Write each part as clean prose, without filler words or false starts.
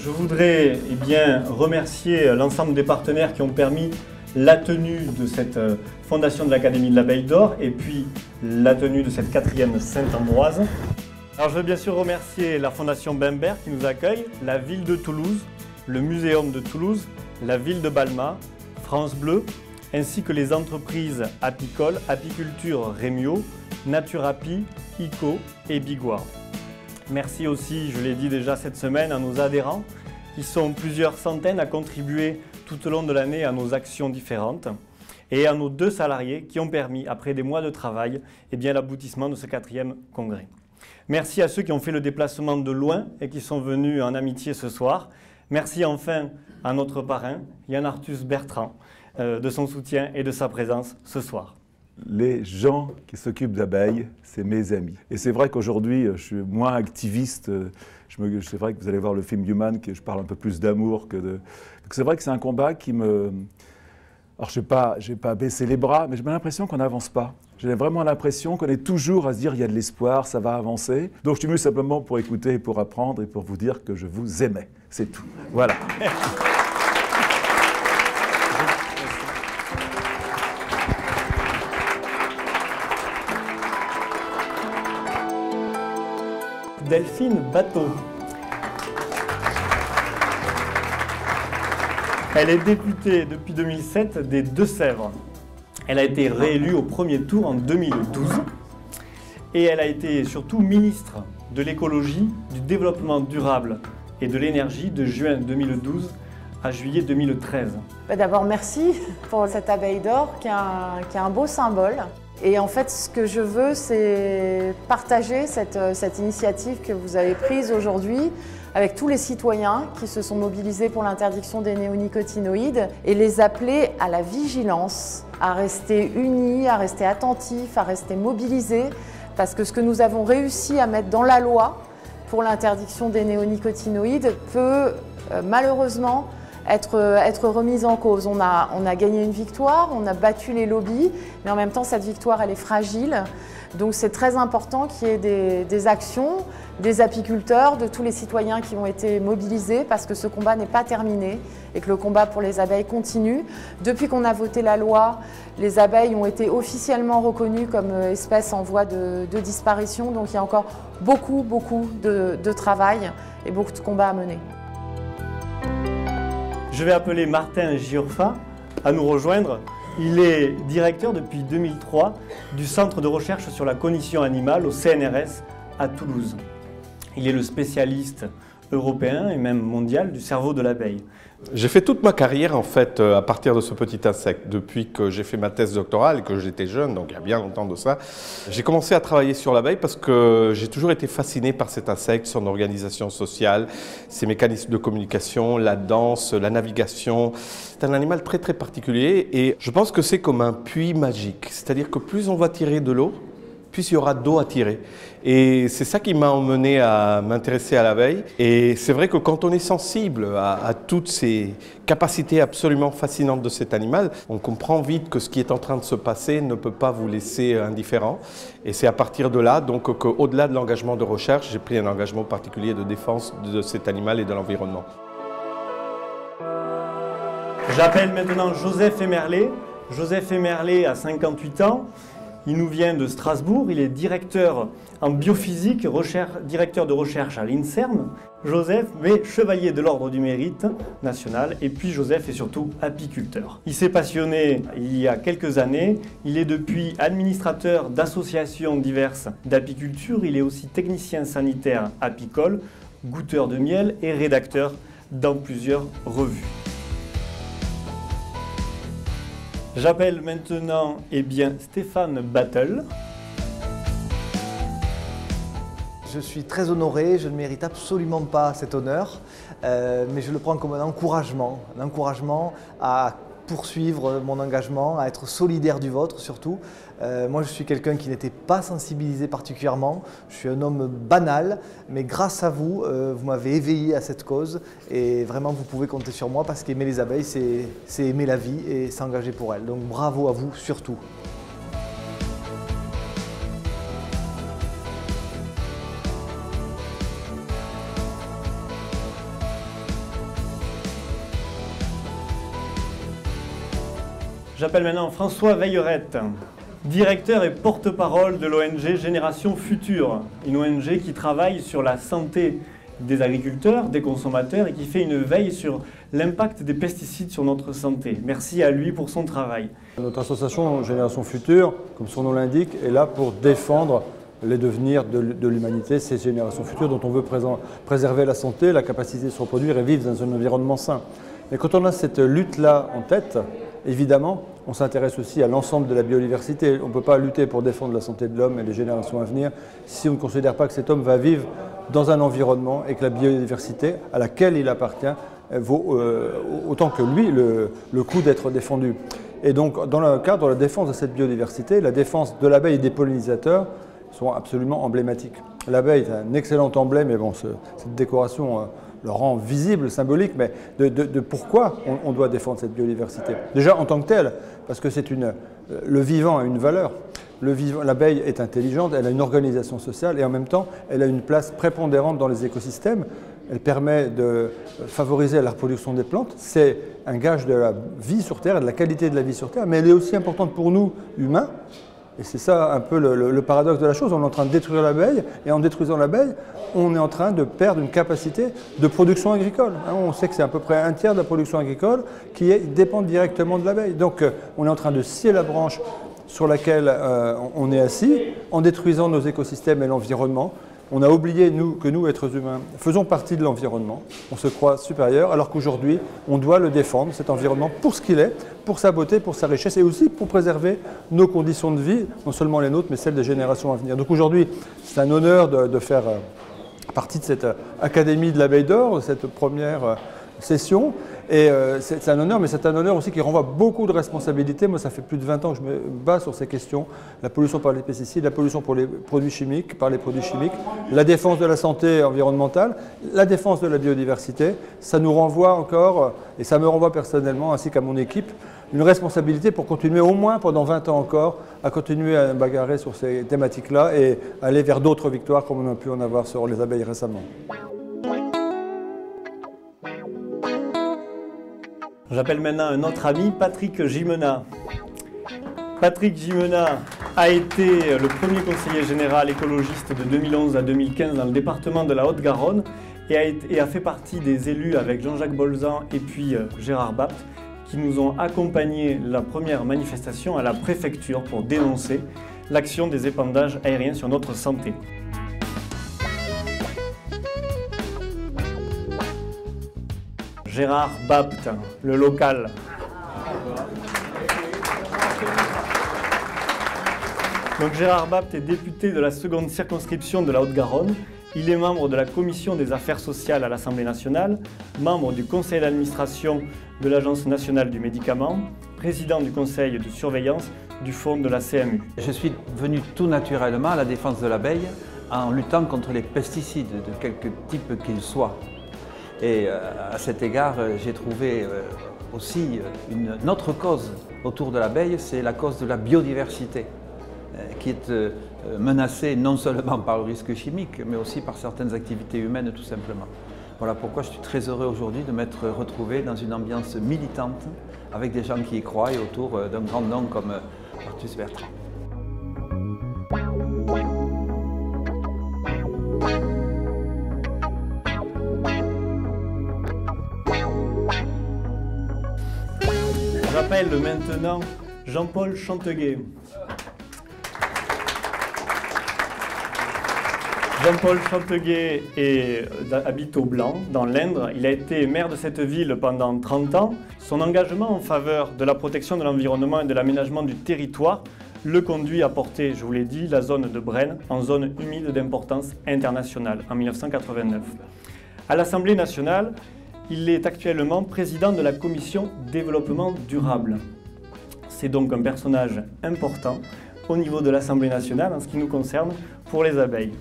Je voudrais remercier l'ensemble des partenaires qui ont permis la tenue de cette fondation de l'Académie de l'Abeille d'Or et puis la tenue de cette 4e Sainte-Ambroise. Alors je veux bien sûr remercier la Fondation Bembert qui nous accueille, la ville de Toulouse, le Muséum de Toulouse, la ville de Balma, France Bleu, ainsi que les entreprises apicoles, Apiculture Rémio, Naturapi, ICO et Bigward. Merci aussi, je l'ai dit déjà cette semaine, à nos adhérents qui sont plusieurs centaines à contribuer tout au long de l'année à nos actions différentes et à nos 2 salariés qui ont permis, après des mois de travail, l'aboutissement de ce 4e congrès. Merci à ceux qui ont fait le déplacement de loin et qui sont venus en amitié ce soir. Merci enfin à notre parrain, Yann Arthus Bertrand, de son soutien et de sa présence ce soir. Les gens qui s'occupent d'abeilles, c'est mes amis. Et c'est vrai qu'aujourd'hui, je suis moins activiste. C'est vrai que vous allez voir le film Human, que je parle un peu plus d'amour que de... C'est vrai que c'est un combat qui me... Alors, je n'ai pas baissé les bras, mais j'ai l'impression qu'on n'avance pas. J'ai vraiment l'impression qu'on est toujours à se dire il y a de l'espoir, ça va avancer. Donc, je suis venu simplement pour écouter, pour apprendre et pour vous dire que je vous aimais. C'est tout. Voilà. Delphine Bateau. Elle est députée depuis 2007 des Deux-Sèvres. Elle a été réélue au premier tour en 2012 et elle a été surtout ministre de l'écologie, du développement durable et de l'énergie de juin 2012 à juillet 2013. D'abord, merci pour cette abeille d'or qui est un beau symbole. Et en fait, ce que je veux, c'est partager cette initiative que vous avez prise aujourd'hui avec tous les citoyens qui se sont mobilisés pour l'interdiction des néonicotinoïdes et les appeler à la vigilance, à rester unis, à rester attentifs, à rester mobilisés, parce que ce que nous avons réussi à mettre dans la loi pour l'interdiction des néonicotinoïdes peut malheureusement être remise en cause. On a gagné une victoire, on a battu les lobbies, mais en même temps cette victoire elle est fragile. Donc c'est très important qu'il y ait des actions, des apiculteurs, de tous les citoyens qui ont été mobilisés parce que ce combat n'est pas terminé et que le combat pour les abeilles continue. Depuis qu'on a voté la loi, les abeilles ont été officiellement reconnues comme espèces en voie de disparition. Donc il y a encore beaucoup de travail et beaucoup de combats à mener. Je vais appeler Martin Giorfa à nous rejoindre. Il est directeur depuis 2003 du Centre de recherche sur la cognition animale au CNRS à Toulouse. Il est le spécialiste européen et même mondial du cerveau de l'abeille. J'ai fait toute ma carrière en fait à partir de ce petit insecte. Depuis que j'ai fait ma thèse doctorale et que j'étais jeune, donc il y a bien longtemps de ça, j'ai commencé à travailler sur l'abeille parce que j'ai toujours été fasciné par cet insecte, son organisation sociale, ses mécanismes de communication, la danse, la navigation. C'est un animal très particulier et je pense que c'est comme un puits magique. C'est-à-dire que plus on va tirer de l'eau, plus il y aura d'eau à tirer. Et c'est ça qui m'a emmené à m'intéresser à l'abeille. Et c'est vrai que quand on est sensible à toutes ces capacités absolument fascinantes de cet animal, on comprend vite que ce qui est en train de se passer ne peut pas vous laisser indifférent. Et c'est à partir de là, donc, qu'au-delà de l'engagement de recherche, j'ai pris un engagement particulier de défense de cet animal et de l'environnement. J'appelle maintenant Joseph Emerlet. Joseph Emerlet a 58 ans. Il nous vient de Strasbourg, il est directeur en biophysique, directeur de recherche à l'INSERM. Joseph est chevalier de l'Ordre du Mérite national et puis Joseph est surtout apiculteur. Il s'est passionné il y a quelques années, il est depuis administrateur d'associations diverses d'apiculture, il est aussi technicien sanitaire apicole, goûteur de miel et rédacteur dans plusieurs revues. J'appelle maintenant Stéphane Battle. Je suis très honoré, je ne mérite absolument pas cet honneur, mais je le prends comme un encouragement à poursuivre mon engagement, à être solidaire du vôtre surtout. Moi je suis quelqu'un qui n'était pas sensibilisé particulièrement, je suis un homme banal, mais grâce à vous, vous m'avez éveillé à cette cause et vraiment vous pouvez compter sur moi parce qu'aimer les abeilles c'est aimer la vie et s'engager pour elle. Donc bravo à vous surtout. J'appelle maintenant François Veillerette, directeur et porte-parole de l'ONG Génération Future, une ONG qui travaille sur la santé des agriculteurs, des consommateurs et qui fait une veille sur l'impact des pesticides sur notre santé. Merci à lui pour son travail. Notre association Génération Future, comme son nom l'indique, est là pour défendre les devenirs de l'humanité, ces générations futures dont on veut préserver la santé, la capacité de se reproduire et vivre dans un environnement sain. Mais quand on a cette lutte-là en tête, évidemment, on s'intéresse aussi à l'ensemble de la biodiversité. On ne peut pas lutter pour défendre la santé de l'homme et les générations à venir si on ne considère pas que cet homme va vivre dans un environnement et que la biodiversité à laquelle il appartient vaut autant que lui le coût d'être défendu. Et donc, dans le cadre de la défense de cette biodiversité, la défense de l'abeille et des pollinisateurs sont absolument emblématiques. L'abeille est un excellent emblème, mais bon, cette décoration le rend visible, symbolique, mais de pourquoi on doit défendre cette biodiversité. Déjà en tant que telle, parce que le vivant a une valeur. L'abeille est intelligente, elle a une organisation sociale et en même temps, elle a une place prépondérante dans les écosystèmes. Elle permet de favoriser la reproduction des plantes. C'est un gage de la vie sur Terre, de la qualité de la vie sur Terre, mais elle est aussi importante pour nous, humains. Et c'est ça un peu le paradoxe de la chose. On est en train de détruire l'abeille et en détruisant l'abeille, on est en train de perdre une capacité de production agricole. On sait que c'est à peu près un tiers de la production agricole qui dépend directement de l'abeille. Donc on est en train de scier la branche sur laquelle on est assis en détruisant nos écosystèmes et l'environnement. On a oublié, que nous, êtres humains, faisons partie de l'environnement. On se croit supérieur, alors qu'aujourd'hui, on doit le défendre, cet environnement, pour ce qu'il est, pour sa beauté, pour sa richesse, et aussi pour préserver nos conditions de vie, non seulement les nôtres, mais celles des générations à venir. Donc aujourd'hui, c'est un honneur de faire partie de cette Académie de l'abeille d'or, de cette première session. Et c'est un honneur, mais c'est un honneur aussi qui renvoie beaucoup de responsabilités. Moi, ça fait plus de 20 ans que je me bats sur ces questions. La pollution par les pesticides, la pollution par les produits chimiques, la défense de la santé environnementale, la défense de la biodiversité. Ça nous renvoie encore, et ça me renvoie personnellement, ainsi qu'à mon équipe, une responsabilité pour continuer au moins pendant 20 ans encore, à continuer à bagarrer sur ces thématiques-là et aller vers d'autres victoires comme on a pu en avoir sur les abeilles récemment. J'appelle maintenant un autre ami, Patrick Gimena. Patrick Gimena a été le premier conseiller général écologiste de 2011 à 2015 dans le département de la Haute-Garonne et a fait partie des élus avec Jean-Jacques Bolzan et puis Gérard Bapt qui nous ont accompagnés la première manifestation à la préfecture pour dénoncer l'action des épandages aériens sur notre santé. Gérard Bapt, le local. Donc Gérard Bapt est député de la seconde circonscription de la Haute-Garonne. Il est membre de la commission des affaires sociales à l'Assemblée nationale, membre du conseil d'administration de l'Agence nationale du médicament, président du conseil de surveillance du fonds de la CMU. Je suis venu tout naturellement à la défense de l'abeille en luttant contre les pesticides de quelque type qu'ils soient. Et à cet égard, j'ai trouvé aussi une autre cause autour de l'abeille, c'est la cause de la biodiversité, qui est menacée non seulement par le risque chimique, mais aussi par certaines activités humaines tout simplement. Voilà pourquoi je suis très heureux aujourd'hui de m'être retrouvé dans une ambiance militante, avec des gens qui y croient et autour d'un grand nom comme Artus Bertrand. J'appelle maintenant Jean-Paul Chanteguet. Jean-Paul Chanteguet habite au Blanc, dans l'Indre. Il a été maire de cette ville pendant 30 ans. Son engagement en faveur de la protection de l'environnement et de l'aménagement du territoire le conduit à porter, je vous l'ai dit, la zone de Braine en zone humide d'importance internationale en 1989. À l'Assemblée nationale, il est actuellement président de la commission développement durable. C'est donc un personnage important au niveau de l'Assemblée nationale en ce qui nous concerne pour les abeilles.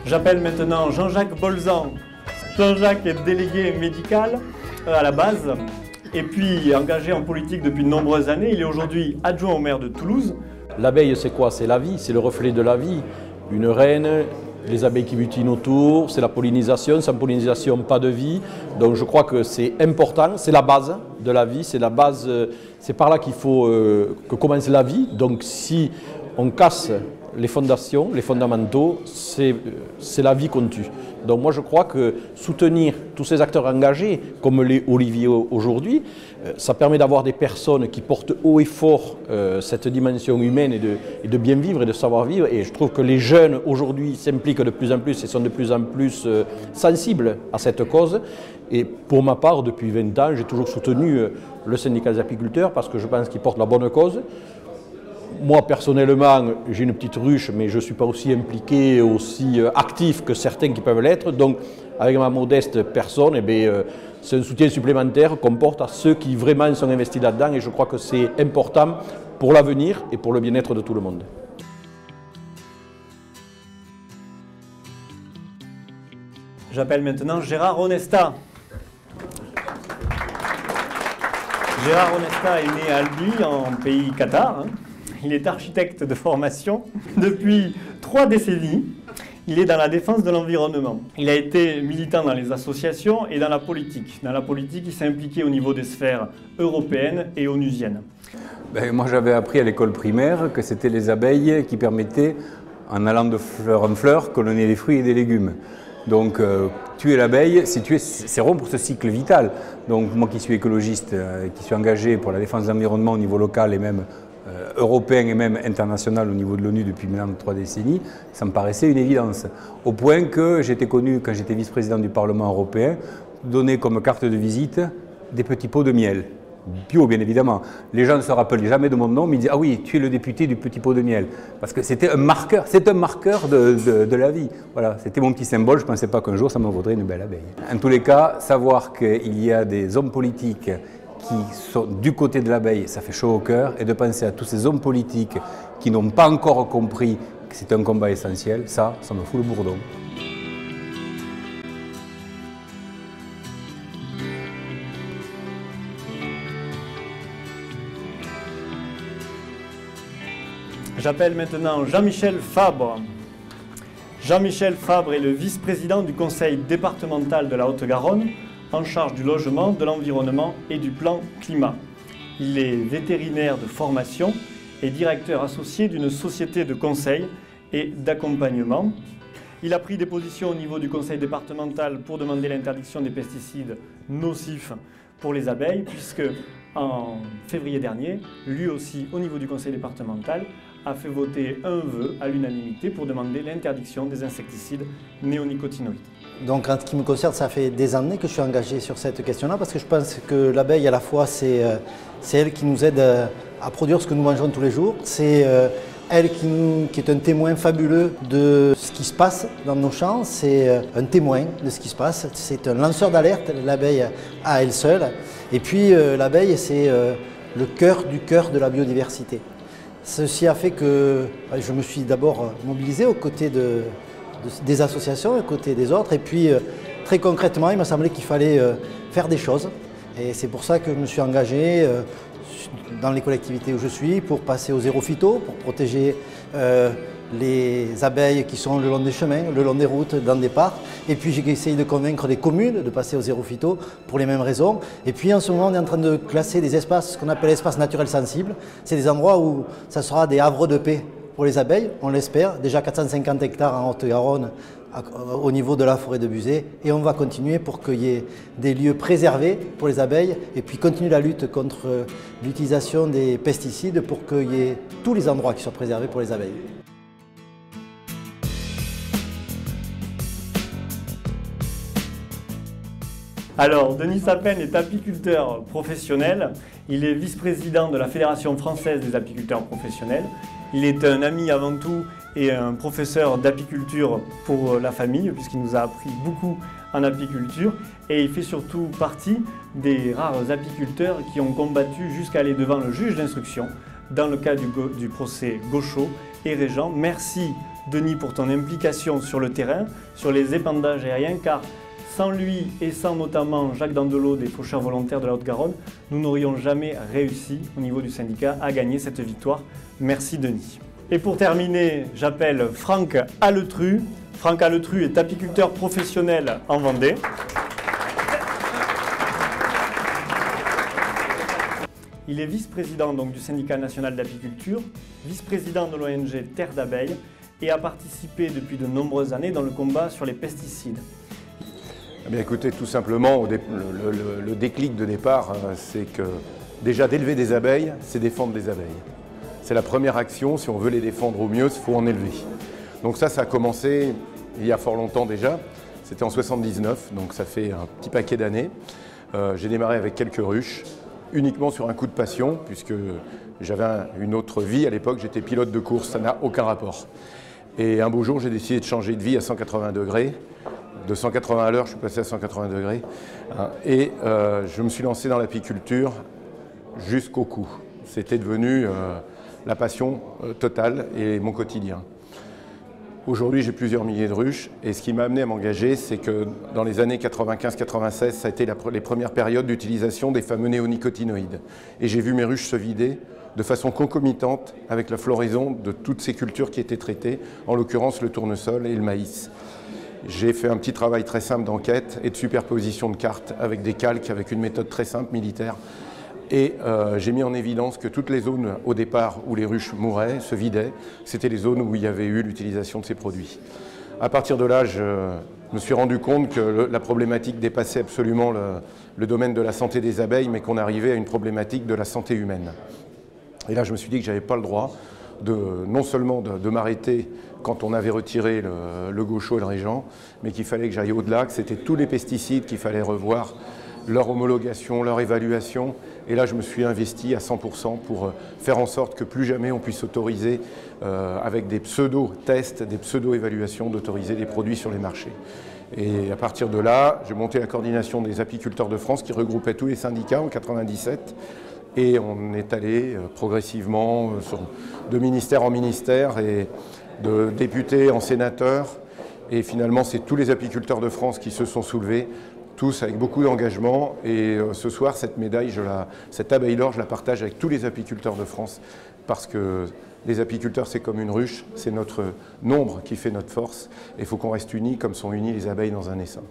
J'appelle maintenant Jean-Jacques Bolzan. Jean-Jacques est délégué médical à la base et puis engagé en politique depuis de nombreuses années. Il est aujourd'hui adjoint au maire de Toulouse. L'abeille, c'est quoi? C'est la vie, c'est le reflet de la vie. Une reine, les abeilles qui butinent autour, c'est la pollinisation. Sans pollinisation, pas de vie. Donc je crois que c'est important, c'est la base de la vie, c'est la base, c'est par là qu'il faut que commence la vie. Donc si on casse les fondations, les fondamentaux, c'est la vie qu'on tue. Donc moi je crois que soutenir tous ces acteurs engagés, comme l'est Olivier aujourd'hui, ça permet d'avoir des personnes qui portent haut et fort cette dimension humaine et de bien vivre et de savoir vivre. Et je trouve que les jeunes aujourd'hui s'impliquent de plus en plus et sont de plus en plus sensibles à cette cause. Et pour ma part, depuis 20 ans, j'ai toujours soutenu le syndicat des apiculteurs parce que je pense qu'il porte la bonne cause. Moi, personnellement, j'ai une petite ruche, mais je ne suis pas aussi impliqué, aussi actif que certains qui peuvent l'être. Donc, avec ma modeste personne, c'est un soutien supplémentaire qu'on porte à ceux qui vraiment sont investis là-dedans. Et je crois que c'est important pour l'avenir et pour le bien-être de tout le monde. J'appelle maintenant Gérard Onesta. Gérard Onesta est né à Albi, en pays Qatar. Il est architecte de formation depuis 3 décennies. Il est dans la défense de l'environnement. Il a été militant dans les associations et dans la politique. Dans la politique, il s'est impliqué au niveau des sphères européennes et onusiennes. Moi, j'avais appris à l'école primaire que c'était les abeilles qui permettaient, en allant de fleur en fleur, colonier des fruits et des légumes. Donc, tuer l'abeille, c'est rompre ce cycle vital. Donc, moi qui suis écologiste, qui suis engagé pour la défense de l'environnement au niveau local et même européen et même international au niveau de l'ONU depuis maintenant 3 décennies, ça me paraissait une évidence. Au point que j'étais connu, quand j'étais vice-président du Parlement européen, donner comme carte de visite des petits pots de miel. Bio, bien évidemment. Les gens ne se rappellent jamais de mon nom, mais ils disent « Ah oui, tu es le député du petit pot de miel ». Parce que c'était un marqueur, c'est un marqueur de la vie. Voilà, c'était mon petit symbole, je ne pensais pas qu'un jour ça me vaudrait une belle abeille. En tous les cas, savoir qu'il y a des hommes politiques qui sont du côté de l'abeille, ça fait chaud au cœur, et de penser à tous ces hommes politiques qui n'ont pas encore compris que c'est un combat essentiel, ça me fout le bourdon. J'appelle maintenant Jean-Michel Fabre. Jean-Michel Fabre est le vice-président du conseil départemental de la Haute-Garonne, en charge du logement, de l'environnement et du plan climat. Il est vétérinaire de formation et directeur associé d'une société de conseil et d'accompagnement. Il a pris des positions au niveau du conseil départemental pour demander l'interdiction des pesticides nocifs pour les abeilles, puisque en février dernier, lui aussi, au niveau du conseil départemental, a fait voter un vœu à l'unanimité pour demander l'interdiction des insecticides néonicotinoïdes. Donc en ce qui me concerne, ça fait des années que je suis engagé sur cette question-là parce que je pense que l'abeille, à la fois, c'est elle qui nous aide à produire ce que nous mangeons tous les jours. C'est elle qui est un témoin fabuleux de ce qui se passe dans nos champs. C'est un témoin de ce qui se passe. C'est un lanceur d'alerte, l'abeille à elle seule. Et puis l'abeille, c'est le cœur du cœur de la biodiversité. Ceci a fait que je me suis d'abord mobilisé aux côtés des associations, aux côtés des autres. Et puis, très concrètement, il m'a semblé qu'il fallait faire des choses. Et c'est pour ça que je me suis engagé dans les collectivités où je suis pour passer au zéro phyto, pour protéger les abeilles qui sont le long des chemins, le long des routes, dans des parcs. Et puis j'ai essayé de convaincre des communes de passer au zéro phyto pour les mêmes raisons. Et puis en ce moment, on est en train de classer des espaces, ce qu'on appelle espaces naturels sensibles. C'est des endroits où ça sera des havres de paix pour les abeilles, on l'espère. Déjà 450 hectares en Haute-Garonne au niveau de la forêt de Buzet. Et on va continuer pour qu'il y ait des lieux préservés pour les abeilles et puis continuer la lutte contre l'utilisation des pesticides pour qu'il y ait tous les endroits qui soient préservés pour les abeilles. Alors, Denis Sapin est apiculteur professionnel. Il est vice-président de la Fédération française des apiculteurs professionnels. Il est un ami avant tout et un professeur d'apiculture pour la famille, puisqu'il nous a appris beaucoup en apiculture. Et il fait surtout partie des rares apiculteurs qui ont combattu jusqu'à aller devant le juge d'instruction dans le cas du procès Gauchot et Régent. Merci Denis pour ton implication sur le terrain, sur les épandages aériens, car Sans lui et sans notamment Jacques Dandelot des Faucheurs Volontaires de la Haute-Garonne, nous n'aurions jamais réussi au niveau du syndicat à gagner cette victoire. Merci Denis. Et pour terminer, j'appelle Franck Alletru. Franck Alletru est apiculteur professionnel en Vendée. Il est vice-président du syndicat national d'apiculture, vice-président de l'ONG Terre d'abeilles et a participé depuis de nombreuses années dans le combat sur les pesticides. Eh bien, écoutez, tout simplement, le déclic de départ, c'est que déjà d'élever des abeilles, c'est défendre des abeilles. C'est la première action, si on veut les défendre au mieux, il faut en élever. Donc ça a commencé il y a fort longtemps déjà, c'était en 79, donc ça fait un petit paquet d'années. J'ai démarré avec quelques ruches, uniquement sur un coup de passion, puisque j'avais une autre vie à l'époque, j'étais pilote de course, ça n'a aucun rapport. Et un beau jour, j'ai décidé de changer de vie à 180 degrés. De 180 à l'heure, je suis passé à 180 degrés. Et je me suis lancé dans l'apiculture jusqu'au cou. C'était devenu la passion totale et mon quotidien. Aujourd'hui, j'ai plusieurs milliers de ruches. Et ce qui m'a amené à m'engager, c'est que dans les années 95-96, ça a été les premières périodes d'utilisation des fameux néonicotinoïdes. Et j'ai vu mes ruches se vider de façon concomitante avec la floraison de toutes ces cultures qui étaient traitées, en l'occurrence le tournesol et le maïs. J'ai fait un petit travail très simple d'enquête et de superposition de cartes avec des calques, avec une méthode très simple militaire. Et j'ai mis en évidence que toutes les zones au départ où les ruches mouraient, se vidaient, c'était les zones où il y avait eu l'utilisation de ces produits. À partir de là, je me suis rendu compte que la problématique dépassait absolument le domaine de la santé des abeilles, mais qu'on arrivait à une problématique de la santé humaine. Et là, je me suis dit que je n'avais pas le droit non seulement de m'arrêter quand on avait retiré le gaucho et le régent, mais qu'il fallait que j'aille au-delà, que c'était tous les pesticides qu'il fallait revoir, leur homologation, leur évaluation. Et là, je me suis investi à 100% pour faire en sorte que plus jamais on puisse autoriser, avec des pseudo-tests, des pseudo-évaluations, d'autoriser des produits sur les marchés. Et à partir de là, j'ai monté la coordination des apiculteurs de France qui regroupait tous les syndicats en 1997. Et on est allé progressivement de ministère en ministère et de député en sénateur. Et finalement, c'est tous les apiculteurs de France qui se sont soulevés, tous avec beaucoup d'engagement. Et ce soir, cette médaille, cette abeille d'or, je la partage avec tous les apiculteurs de France. Parce que les apiculteurs, c'est comme une ruche, c'est notre nombre qui fait notre force. Et il faut qu'on reste unis comme sont unis les abeilles dans un essaim.